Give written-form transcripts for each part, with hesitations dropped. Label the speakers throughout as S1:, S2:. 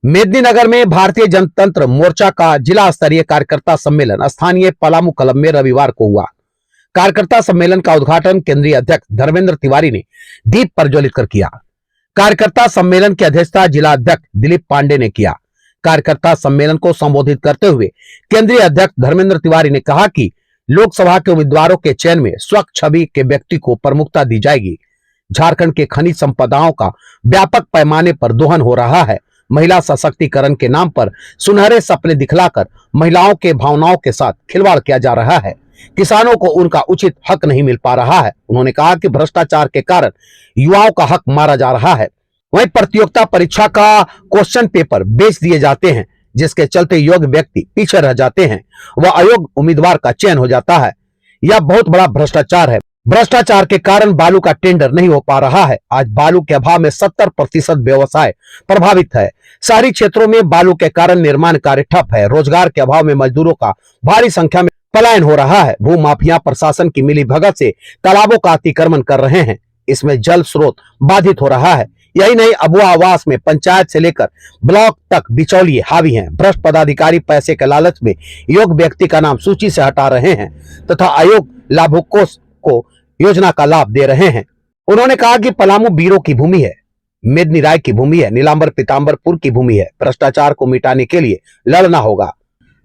S1: मेदिनीनगर में भारतीय जनतंत्र मोर्चा का जिला स्तरीय कार्यकर्ता सम्मेलन स्थानीय पलामू क्लब में रविवार को हुआ। कार्यकर्ता सम्मेलन का उद्घाटन केंद्रीय अध्यक्ष धर्मेंद्र तिवारी ने दीप प्रज्वलित कर किया। कार्यकर्ता सम्मेलन की अध्यक्षता जिला अध्यक्ष दिलीप पांडे ने किया। कार्यकर्ता सम्मेलन को संबोधित करते हुए केंद्रीय अध्यक्ष धर्मेंद्र तिवारी ने कहा कि लोकसभा के उम्मीदवारों के चयन में स्वच्छ छवि के व्यक्ति को प्रमुखता दी जाएगी। झारखंड के खनिज संपदाओं का व्यापक पैमाने पर दोहन हो रहा है। महिला सशक्तिकरण के नाम पर सुनहरे सपने दिखलाकर महिलाओं के भावनाओं के साथ खिलवाड़ किया जा रहा है। किसानों को उनका उचित हक नहीं मिल पा रहा है। उन्होंने कहा कि भ्रष्टाचार के कारण युवाओं का हक मारा जा रहा है। वहीं प्रतियोगिता परीक्षा का क्वेश्चन पेपर बेच दिए जाते हैं, जिसके चलते योग्य व्यक्ति पीछे रह जाते हैं, वह अयोग्य उम्मीदवार का चयन हो जाता है। यह बहुत बड़ा भ्रष्टाचार है। भ्रष्टाचार के कारण बालू का टेंडर नहीं हो पा रहा है। आज बालू के अभाव में 70% व्यवसाय प्रभावित है। शहरी क्षेत्रों में बालू के कारण निर्माण कार्य ठप है। रोजगार के अभाव में मजदूरों का भारी संख्या में पलायन हो रहा है। भू माफिया प्रशासन की मिलीभगत से तालाबों का अतिक्रमण कर रहे हैं। इसमें जल स्रोत बाधित हो रहा है। यही नहीं, अबुआ आवास में पंचायत से लेकर ब्लॉक तक बिचौलिए हावी हैं। भ्रष्ट पदाधिकारी पैसे के लालच में योग्य व्यक्ति का नाम सूची से हटा रहे हैं तथा अयोग्य लाभुकों को योजना का लाभ दे रहे हैं। उन्होंने कहा कि पलामू वीरों की भूमि है, मेदिनी राय की भूमि है, नीलांबर पीतांबरपुर की भूमि है। भ्रष्टाचार को मिटाने के लिए लड़ना होगा।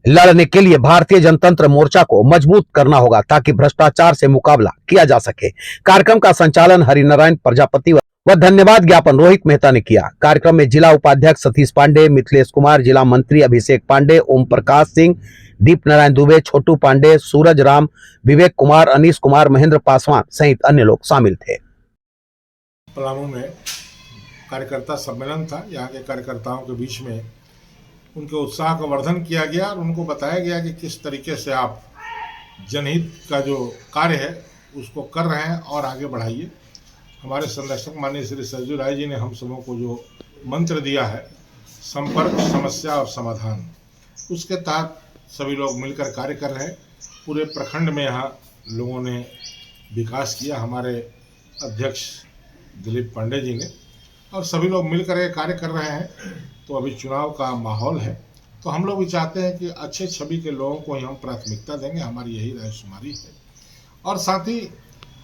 S1: लड़ने के लिए भारतीय जनतंत्र मोर्चा को मजबूत करना होगा ताकि भ्रष्टाचार से मुकाबला किया जा सके। कार्यक्रम का संचालन हरिनारायण प्रजापति व धन्यवाद ज्ञापन रोहित मेहता ने किया। कार्यक्रम में जिला उपाध्यक्ष सतीश पांडे, मिथिलेश कुमार, जिला मंत्री अभिषेक पांडे, ओम प्रकाश सिंह, दीप नारायण दुबे, छोटू पांडे, सूरज राम, विवेक कुमार, अनीश कुमार, महेंद्र पासवान सहित अन्य लोग शामिल थे।
S2: पलामू में कार्यकर्ता सम्मेलन था। यहाँ के कार्यकर्ताओं के बीच में उनके उत्साह का वर्धन किया गया और उनको बताया गया कि किस तरीके से आप जनहित का जो कार्य है उसको कर रहे हैं और आगे बढ़ाइए। हमारे संरक्षक माननीय श्री सरजू राय जी ने हम सबों को जो मंत्र दिया है, संपर्क, समस्या और समाधान, उसके तहत सभी लोग मिलकर कार्य कर रहे हैं। पूरे प्रखंड में यहाँ लोगों ने विकास किया, हमारे अध्यक्ष दिलीप पांडे जी ने, और सभी लोग मिलकर ये कार्य कर रहे हैं। तो अभी चुनाव का माहौल है, तो हम लोग भी चाहते हैं कि अच्छे छवि के लोगों को ही हम प्राथमिकता देंगे। हमारी यही रायशुमारी है और साथ ही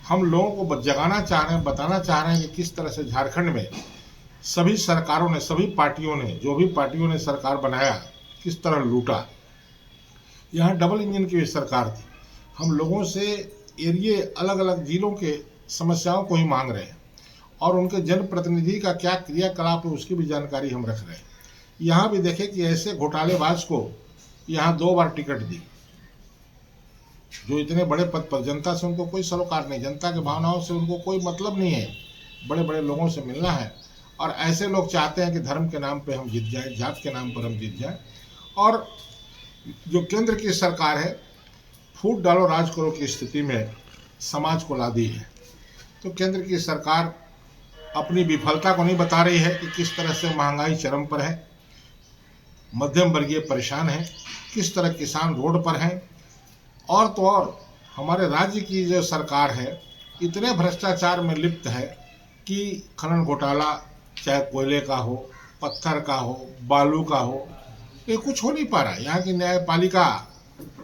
S2: हम लोगों को जगाना चाह रहे हैं, बताना चाह रहे हैं कि किस तरह से झारखंड में सभी सरकारों ने, सभी पार्टियों ने, जो भी पार्टियों ने सरकार बनाया, किस तरह लूटा। यहाँ डबल इंजन की सरकार थी। हम लोगों से एरिए, अलग अलग जिलों के समस्याओं को ही मांग रहे हैं और उनके जनप्रतिनिधि का क्या क्रियाकलाप है उसकी भी जानकारी हम रख रहे हैं। यहाँ भी देखें कि ऐसे घोटालेबाज को यहाँ 2 बार टिकट दी, जो इतने बड़े पद पर, जनता से उनको कोई सरोकार नहीं, जनता के भावनाओं से उनको कोई मतलब नहीं है। बड़े बड़े लोगों से मिलना है और ऐसे लोग चाहते हैं कि धर्म के नाम पे हम जीत जाए, जात के नाम पर हम जीत जाए। और जो केंद्र की सरकार है, फूट डालो राज करो की स्थिति में समाज को ला दी है। तो केंद्र की सरकार अपनी विफलता को नहीं बता रही है कि किस तरह से महंगाई चरम पर है, मध्यम वर्गीय परेशान है, किस तरह किसान रोड पर हैं। और तो और हमारे राज्य की जो सरकार है इतने भ्रष्टाचार में लिप्त है कि खनन घोटाला, चाहे कोयले का हो, पत्थर का हो, बालू का हो, ये कुछ हो नहीं पा रहा है। यहाँ की न्यायपालिका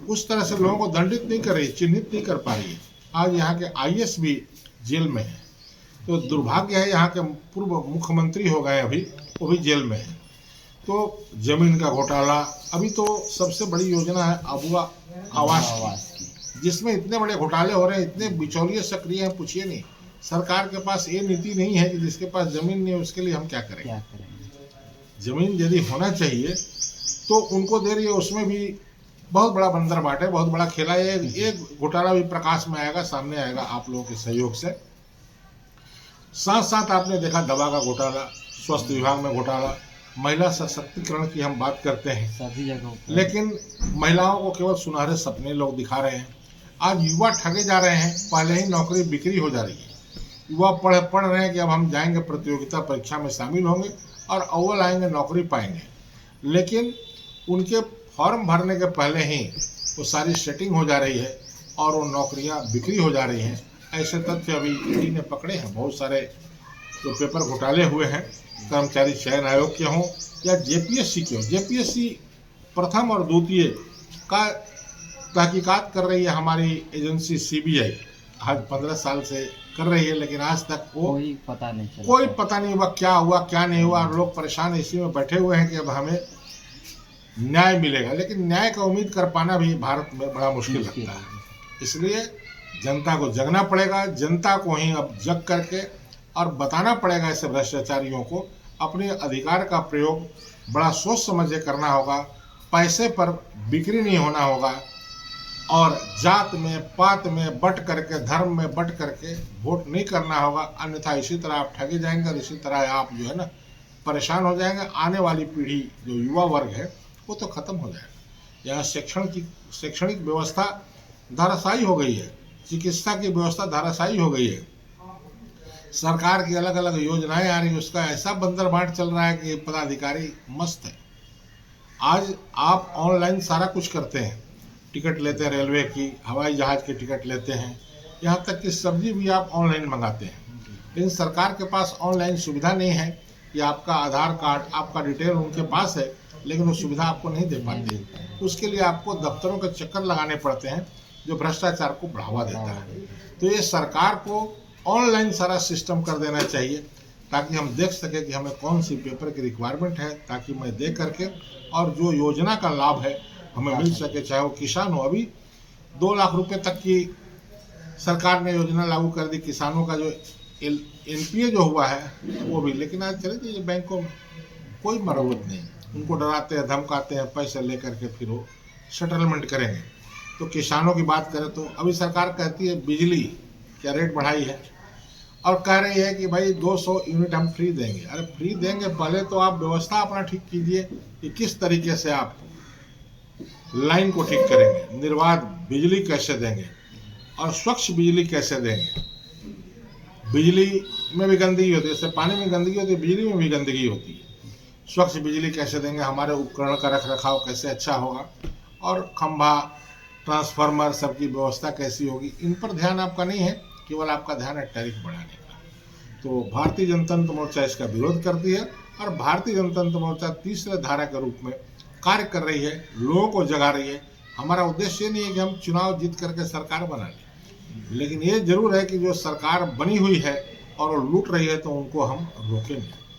S2: उस तरह से लोगों को दंडित नहीं कर रही, चिन्हित नहीं कर पा रही है। आज यहाँ के आईएएस भी जेल में है। तो दुर्भाग्य है, यहाँ के पूर्व मुख्यमंत्री हो गए अभी, वो भी जेल में है। तो जमीन का घोटाला, अभी तो सबसे बड़ी योजना है अबुआ आवास की, जिसमें इतने बड़े घोटाले हो रहे हैं, इतने बिचौलिए सक्रिय हैं, पूछिए नहीं। सरकार के पास ये नीति नहीं है कि जिसके पास जमीन नहीं है उसके लिए हम क्या करेंगे। जमीन यदि होना चाहिए तो उनको दे रही है, उसमें भी बहुत बड़ा बंदर बांटे, बहुत बड़ा खेला है। ये घोटाला भी प्रकाश में आएगा, सामने आएगा आप लोगों के सहयोग से। साथ साथ आपने देखा दवा का घोटाला, स्वास्थ्य विभाग में घोटाला, महिला सशक्तिकरण की हम बात करते हैं
S3: सभी जगहों,
S2: लेकिन महिलाओं को केवल सुनहरे सपने लोग दिखा रहे हैं। आज युवा ठगे जा रहे हैं, पहले ही नौकरी बिक्री हो जा रही है। युवा पढ़ रहे हैं कि अब हम जाएंगे प्रतियोगिता परीक्षा में शामिल होंगे और अव्वल आएंगे, नौकरी पाएंगे, लेकिन उनके फॉर्म भरने के पहले ही वो सारी सेटिंग हो जा रही है और वो नौकरियां बिक्री हो जा रही हैं। ऐसे तथ्य अभी ईडी ने पकड़े हैं, बहुत सारे जो पेपर घोटाले हुए हैं कर्मचारी चयन आयोग के हों या जेपीएससी के हों। जेपीएससी प्रथम और द्वितीय का तहकीकात कर रही है हमारी एजेंसी सीबीआई, आज 15 साल से कर रही है, लेकिन आज तक
S3: कोई पता नहीं चला,
S2: कोई पता नहीं हुआ क्या नहीं हुआ। लोग परेशान इसी में बैठे हुए हैं कि अब हमें न्याय मिलेगा, लेकिन न्याय का उम्मीद कर पाना भी भारत में बड़ा मुश्किल लगता है। इसलिए जनता को जगना पड़ेगा, जनता को ही अब जग करके और बताना पड़ेगा ऐसे भ्रष्टाचारियों को अपने अधिकार का प्रयोग बड़ा सोच समझ के करना होगा। पैसे पर बिक्री नहीं होना होगा और जात में पात में बट करके, धर्म में बट करके वोट नहीं करना होगा, अन्यथा इसी तरह आप ठगे जाएंगे और इसी तरह आप जो है ना परेशान हो जाएंगे। आने वाली पीढ़ी जो युवा वर्ग है वो तो खत्म हो जाएगा। यहाँ शैक्षणिक व्यवस्था धाराशायी हो गई है, चिकित्सा की व्यवस्था धाराशायी हो गई है, सरकार की अलग अलग योजनाएं आ रही है, उसका ऐसा बंदर बाट चल रहा है कि पदाधिकारी मस्त है। आज आप ऑनलाइन सारा कुछ करते हैं, टिकट लेते हैं, रेलवे की, हवाई जहाज की टिकट लेते हैं, यहाँ तक कि सब्जी भी आप ऑनलाइन मंगाते हैं। लेकिन सरकार के पास ऑनलाइन सुविधा नहीं है कि आपका आधार कार्ड, आपका डिटेल उनके पास है, लेकिन वो सुविधा आपको नहीं दे पाती है। उसके लिए आपको दफ्तरों के चक्कर लगाने पड़ते हैं, जो भ्रष्टाचार को बढ़ावा देता है। तो ये सरकार को ऑनलाइन सारा सिस्टम कर देना चाहिए, ताकि हम देख सकें कि हमें कौन सी पेपर की रिक्वायरमेंट है, ताकि मैं दे करके और जो योजना का लाभ है हमें मिल सके, चाहे वो किसान हो। अभी 2 लाख रुपए तक की सरकार ने योजना लागू कर दी किसानों का, जो एनपीए जो हुआ है वो भी। लेकिन आज चले जाइए बैंकों में, कोई मरम्मत नहीं, उनको डराते हैं, धमकाते हैं, पैसे लेकर के फिर वो सेटलमेंट करेंगे। तो किसानों की बात करें तो अभी सरकार कहती है बिजली क्या रेट बढ़ाई है और कह रही है कि भाई 200 यूनिट हम फ्री देंगे। अरे फ्री देंगे, पहले तो आप व्यवस्था अपना ठीक कीजिए कि किस तरीके से आप लाइन को ठीक करेंगे, निर्बाध बिजली कैसे देंगे और स्वच्छ बिजली कैसे देंगे। बिजली में भी गंदगी होती है, जैसे पानी में गंदगी होती है, बिजली में भी गंदगी होती है। स्वच्छ बिजली कैसे देंगे, हमारे उपकरण का रख रखाव कैसे अच्छा होगा और खंभा, ट्रांसफार्मर सबकी व्यवस्था कैसी होगी, इन पर ध्यान आपका नहीं है, केवल आपका ध्यान है टैरिफ बढ़ाने का। तो भारतीय जनता मोर्चा इसका विरोध करती है और भारतीय जनता मोर्चा तीसरे धारा के रूप में कार्य कर रही है, लोगों को जगा रही है। हमारा उद्देश्य ये नहीं है कि हम चुनाव जीत करके सरकार बना लें, लेकिन ये जरूर है कि जो सरकार बनी हुई है और वो लूट रही है तो उनको हम रोकेंगे।